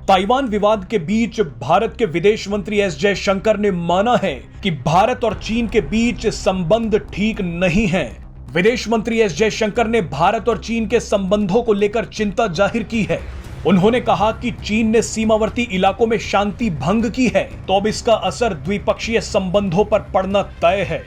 Taiwan विवाद के बीच भारत के विदेश मंत्री एस जयशंकर ने माना है कि भारत और चीन के बीच संबंध ठीक नहीं है। विदेश मंत्री एस जयशंकर ने भारत और चीन के संबंधों को लेकर चिंता जाहिर की है। उन्होंने कहा कि चीन ने सीमावर्ती इलाकों में शांति भंग की है, तो अब इसका असर द्विपक्षीय संबंधों पर पड़ना तय है।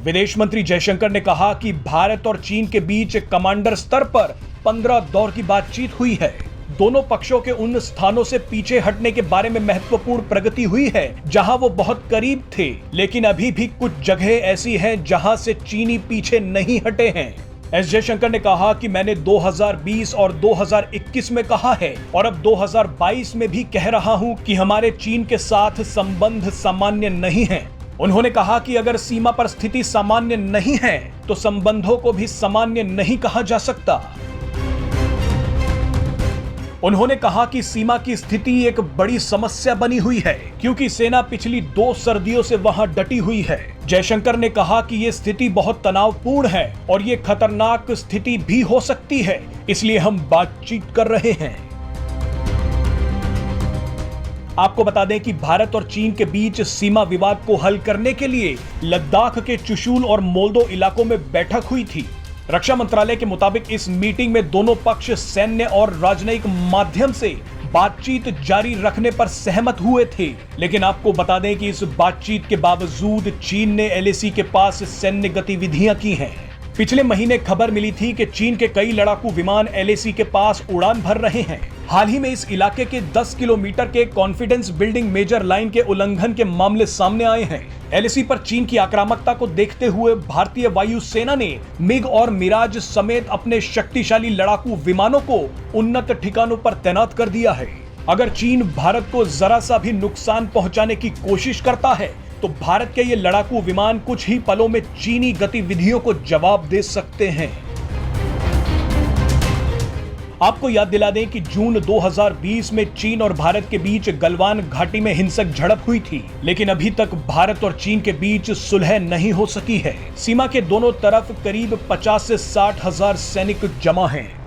विदेश मंत्री जयशंकर ने कहा कि भारत और चीन के बीच कमांडर स्तर पर 15 दौर की बातचीत हुई है। दोनों पक्षों के उन स्थानों से पीछे हटने के बारे में महत्वपूर्ण प्रगति हुई है जहां वो बहुत करीब थे, लेकिन अभी भी कुछ जगह ऐसी हैं जहां से चीनी पीछे नहीं हटे हैं। एस जयशंकर ने कहा कि मैंने 2020 और 2021 में कहा है और अब 2022 में भी कह रहा हूं कि हमारे चीन के साथ संबंध सामान्य नहीं हैं। उन्होंने कहा कि अगर सीमा पर स्थिति सामान्य नहीं है तो संबंधों को भी सामान्य नहीं कहा जा सकता। उन्होंने कहा कि सीमा की स्थिति एक बड़ी समस्या बनी हुई है क्योंकि सेना पिछली 2 सर्दियों से वहां डटी हुई है। जयशंकर ने कहा कि ये स्थिति बहुत तनावपूर्ण है और ये खतरनाक स्थिति भी हो सकती है, इसलिए हम बातचीत कर रहे हैं। आपको बता दें कि भारत और चीन के बीच सीमा विवाद को हल करने के लिए लद्दाख के चुशूल और मोल्दो इलाकों में बैठक हुई थी। रक्षा मंत्रालय के मुताबिक इस मीटिंग में दोनों पक्ष सैन्य और राजनयिक माध्यम से बातचीत जारी रखने पर सहमत हुए थे, लेकिन आपको बता दें कि इस बातचीत के बावजूद चीन ने एलएसी के पास सैन्य गतिविधियां की हैं। पिछले महीने खबर मिली थी कि चीन के कई लड़ाकू विमान एलएसी के पास उड़ान भर रहे हैं। हाल ही में इस इलाके के 10 किलोमीटर के कॉन्फिडेंस बिल्डिंग मेजर लाइन के उल्लंघन के मामले सामने आए हैं। एलएसी पर चीन की आक्रामकता को देखते हुए भारतीय वायुसेना ने मिग और मिराज समेत अपने शक्तिशाली लड़ाकू विमानों को उन्नत ठिकानों पर तैनात कर दिया है। अगर चीन भारत को जरा सा भी नुकसान पहुंचाने की कोशिश करता है तो भारत के ये लड़ाकू विमान कुछ ही पलों में चीनी गतिविधियों को जवाब दे सकते हैं। आपको याद दिला दें कि जून 2020 में चीन और भारत के बीच गलवान घाटी में हिंसक झड़प हुई थी, लेकिन अभी तक भारत और चीन के बीच सुलह नहीं हो सकी है। सीमा के दोनों तरफ करीब 50 से 60 हजार सैनिक जमा हैं।